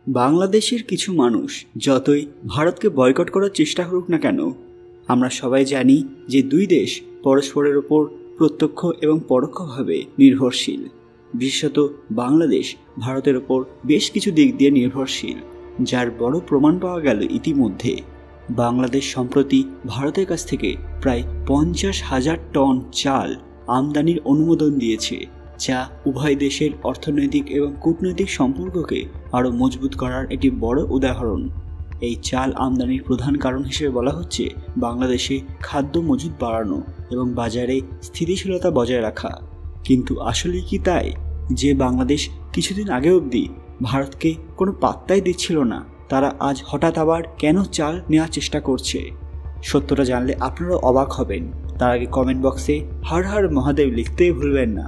বাংলাদেশের কিছু মানুষ যতই ভারতকে বয়কট করার চেষ্টা করুক না কেন, আমরা সবাই জানি যে দুই দেশ পরস্পরের ওপর প্রত্যক্ষ এবং পরোক্ষভাবে নির্ভরশীল। বিশেষত বাংলাদেশ ভারতের ওপর বেশ কিছু দিক দিয়ে নির্ভরশীল, যার বড় প্রমাণ পাওয়া গেল ইতিমধ্যে। বাংলাদেশ সম্প্রতি ভারতের কাছ থেকে প্রায় 50,000 টন চাল আমদানির অনুমোদন দিয়েছে, যা উভয় দেশের অর্থনৈতিক এবং কূটনৈতিক সম্পর্ককে আরও মজবুত করার একটি বড় উদাহরণ। এই চাল আমদানির প্রধান কারণ হিসেবে বলা হচ্ছে বাংলাদেশে খাদ্য মজুত বাড়ানো এবং বাজারে স্থিতিশীলতা বজায় রাখা। কিন্তু আসলেই কি তাই যে বাংলাদেশ কিছুদিন আগে অবধি ভারতকে কোনো পাত্তাই দিচ্ছিল না, তারা আজ হঠাৎ আবার কেন চাল নেওয়ার চেষ্টা করছে? সত্যটা জানলে আপনারাও অবাক হবেন। তার আগে কমেন্ট বক্সে হর হর মহাদেব লিখতেই ভুলবেন না।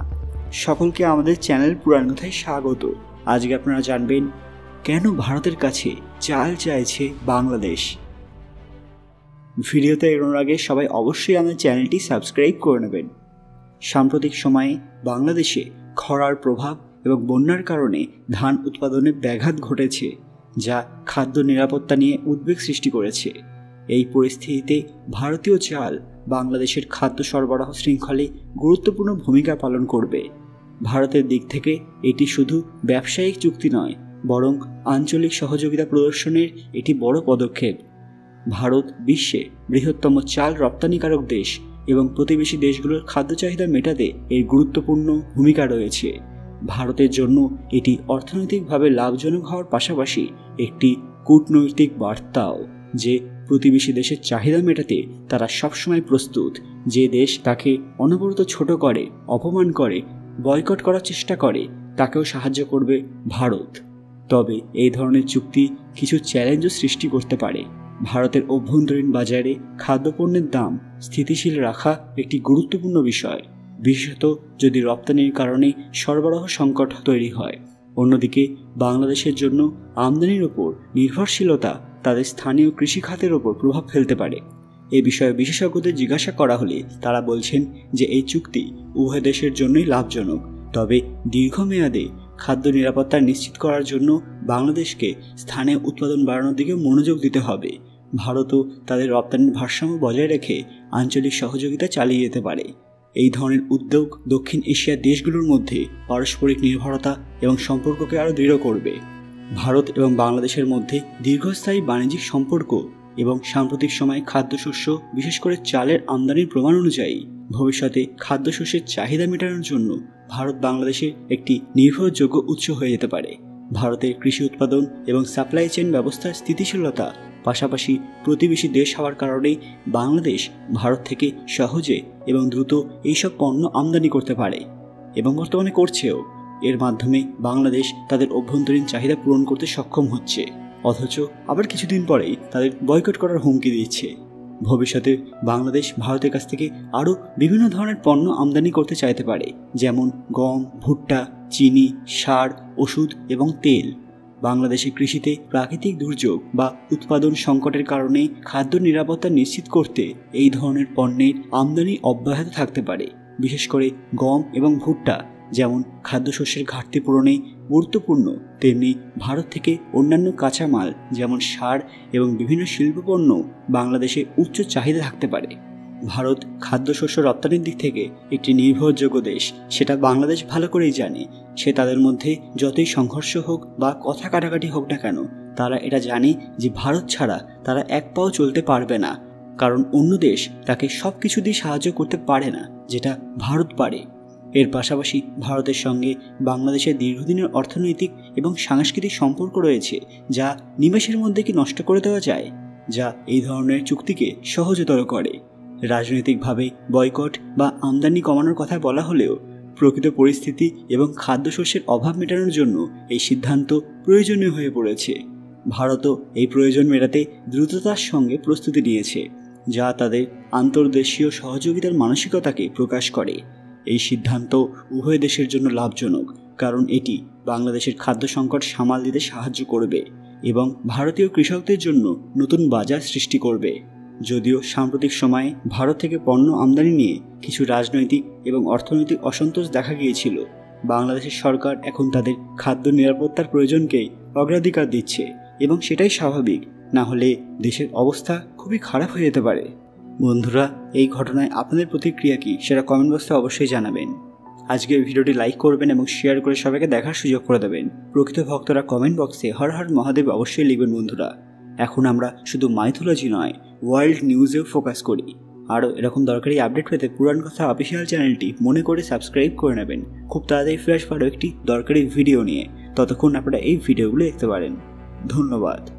সকলকে আমাদের চ্যানেল পুরাণ কথায় স্বাগত। আজকে আপনারা জানবেন কেন ভারতের কাছে চাল চাইছে বাংলাদেশ। ভিডিওতে এগোনোর আগে সবাই অবশ্যই আমাদের চ্যানেলটি সাবস্ক্রাইব করে নেবেন। সাম্প্রতিক সময়ে বাংলাদেশে খরার প্রভাব এবং বন্যার কারণে ধান উৎপাদনে ব্যাঘাত ঘটেছে, যা খাদ্য নিরাপত্তা নিয়ে উদ্বেগ সৃষ্টি করেছে। এই পরিস্থিতিতে ভারতীয় চাল বাংলাদেশের খাদ্য সরবরাহ শৃঙ্খলে গুরুত্বপূর্ণ ভূমিকা পালন করবে। ভারতের দিক থেকে এটি শুধু ব্যবসায়িক চুক্তি নয়, বরং আঞ্চলিক সহযোগিতা প্রদর্শনের একটি বড় পদক্ষেপ। ভারত বিশ্বে বৃহত্তম চাল রপ্তানিকারক দেশ এবং প্রতিবেশী দেশগুলোর খাদ্য চাহিদা মেটাতে এর গুরুত্বপূর্ণ ভূমিকা রয়েছে। ভারতের জন্য এটি অর্থনৈতিকভাবে লাভজনক হওয়ার পাশাপাশি একটি কূটনৈতিক বার্তাও যে প্রতিবেশী দেশের চাহিদা মেটাতে তারা সবসময় প্রস্তুত। যে দেশ তাকে অনবরত ছোট করে, অপমান করে, বয়কট করার চেষ্টা করে, তাকেও সাহায্য করবে ভারত। তবে এই ধরনের চুক্তি কিছু চ্যালেঞ্জও সৃষ্টি করতে পারে। ভারতের অভ্যন্তরীণ বাজারে খাদ্যপণ্যের দাম স্থিতিশীল রাখা একটি গুরুত্বপূর্ণ বিষয়, বিশেষত যদি রপ্তানির কারণে সরবরাহ সংকট তৈরি হয়। অন্যদিকে বাংলাদেশের জন্য আমদানির ওপর নির্ভরশীলতা তাদের স্থানীয় কৃষি খাতের ওপর প্রভাব ফেলতে পারে। এ বিষয়ে বিশেষজ্ঞদের জিজ্ঞাসা করা হলে তারা বলছেন যে এই চুক্তি উভয় দেশের জন্যই লাভজনক, তবে দীর্ঘমেয়াদে খাদ্য নিরাপত্তা নিশ্চিত করার জন্য বাংলাদেশকে স্থানীয় উৎপাদন বাড়ানোর দিকে মনোযোগ দিতে হবে। ভারতও তাদের রপ্তানির ভারসাম্য বজায় রেখে আঞ্চলিক সহযোগিতা চালিয়ে যেতে পারে। এই ধরনের উদ্যোগ দক্ষিণ এশিয়ার দেশগুলোর মধ্যে পারস্পরিক নির্ভরতা এবং সম্পর্ককে আরও দৃঢ় করবে। ভারত এবং বাংলাদেশের মধ্যে দীর্ঘস্থায়ী বাণিজ্যিক সম্পর্ক এবং সাম্প্রতিক সময়ে খাদ্যশস্য, বিশেষ করে চালের আমদানির প্রমাণ অনুযায়ী ভবিষ্যতে খাদ্যশস্যের চাহিদা মেটানোর জন্য ভারত বাংলাদেশের একটি নির্ভরযোগ্য উৎস হয়ে যেতে পারে। ভারতের কৃষি উৎপাদন এবং সাপ্লাই চেইন ব্যবস্থার স্থিতিশীলতা, পাশাপাশি প্রতিবেশী দেশ হওয়ার কারণে বাংলাদেশ ভারত থেকে সহজে এবং দ্রুত এইসব পণ্য আমদানি করতে পারে এবং বর্তমানে করছেও। এর মাধ্যমে বাংলাদেশ তাদের অভ্যন্তরীণ চাহিদা পূরণ করতে সক্ষম হচ্ছে, অথচ আবার কিছুদিন পরেই তাদের বয়কট করার হুমকি দিচ্ছে। ভবিষ্যতে বাংলাদেশ ভারতের কাছ থেকে আরও বিভিন্ন ধরনের পণ্য আমদানি করতে চাইতে পারে, যেমন গম, ভুট্টা, চিনি, সার, ওষুধ এবং তেল। বাংলাদেশের কৃষিতে প্রাকৃতিক দুর্যোগ বা উৎপাদন সংকটের কারণে খাদ্য নিরাপত্তা নিশ্চিত করতে এই ধরনের পণ্যের আমদানি অব্যাহত থাকতে পারে। বিশেষ করে গম এবং ভুট্টা যেমন খাদ্যশস্যের ঘাটতি পূরণে গুরুত্বপূর্ণ, তেমনি ভারত থেকে অন্যান্য কাঁচামাল যেমন সার এবং বিভিন্ন শিল্পপণ্য বাংলাদেশে উচ্চ চাহিদা থাকতে পারে। ভারত খাদ্যশস্য রপ্তানির দিক থেকে একটি নির্ভরযোগ্য দেশ, সেটা বাংলাদেশ ভালো করেই জানে। সে তাদের মধ্যে যতই সংঘর্ষ হোক বা কথা কাটাকাটি হোক না কেন, তারা এটা জানে যে ভারত ছাড়া তারা এক পাও চলতে পারবে না, কারণ অন্য দেশ তাকে সব কিছু দিয়ে সাহায্য করতে পারে না যেটা ভারত পারে। এর পাশাপাশি ভারতের সঙ্গে বাংলাদেশের দীর্ঘদিনের অর্থনৈতিক এবং সাংস্কৃতিক সম্পর্ক রয়েছে, যা নিমেষের মধ্যে কি নষ্ট করে দেওয়া যায়, যা এই ধরনের চুক্তিকে সহজতর করে। রাজনৈতিকভাবে বয়কট বা আমদানি কমানোর কথা বলা হলেও প্রকৃত পরিস্থিতি এবং খাদ্যশস্যের অভাব মেটানোর জন্য এই সিদ্ধান্ত প্রয়োজনীয় হয়ে পড়েছে। ভারতও এই প্রয়োজন মেটাতে দ্রুততার সঙ্গে প্রস্তুতি নিয়েছে, যা তাদের আন্তর্দেশীয় সহযোগিতার মানসিকতাকে প্রকাশ করে। এই সিদ্ধান্ত উভয় দেশের জন্য লাভজনক, কারণ এটি বাংলাদেশের খাদ্য সংকট সামাল দিতে সাহায্য করবে এবং ভারতীয় কৃষকদের জন্য নতুন বাজার সৃষ্টি করবে। যদিও সাম্প্রতিক সময়ে ভারত থেকে পণ্য আমদানি নিয়ে কিছু রাজনৈতিক এবং অর্থনৈতিক অসন্তোষ দেখা গিয়েছিল, বাংলাদেশের সরকার এখন তাদের খাদ্য নিরাপত্তার প্রয়োজনকেই অগ্রাধিকার দিচ্ছে এবং সেটাই স্বাভাবিক, না হলে দেশের অবস্থা খুবই খারাপ হয়ে যেতে পারে। বন্ধুরা, এই ঘটনায় আপনাদের প্রতিক্রিয়া কী সেটা কমেন্ট বক্সে অবশ্যই জানাবেন। আজকের ভিডিওটি লাইক করবেন এবং শেয়ার করে সবাইকে দেখার সুযোগ করে দেবেন। প্রকৃত ভক্তরা কমেন্ট বক্সে হর হর মহাদেব অবশ্যই লিখবেন। বন্ধুরা, এখন আমরা শুধু মাইথোলজি নয়, ওয়ার্ল্ড নিউজেও ফোকাস করি। আরও এরকম দরকারি আপডেট পেতে পুরাণ কথা অফিসিয়াল চ্যানেলটি মনে করে সাবস্ক্রাইব করে নেবেন। খুব তাড়াতাড়ি ফিরে আসবো একটি দরকারি ভিডিও নিয়ে। ততক্ষণ আপনারা এই ভিডিওগুলো দেখতে পারেন। ধন্যবাদ।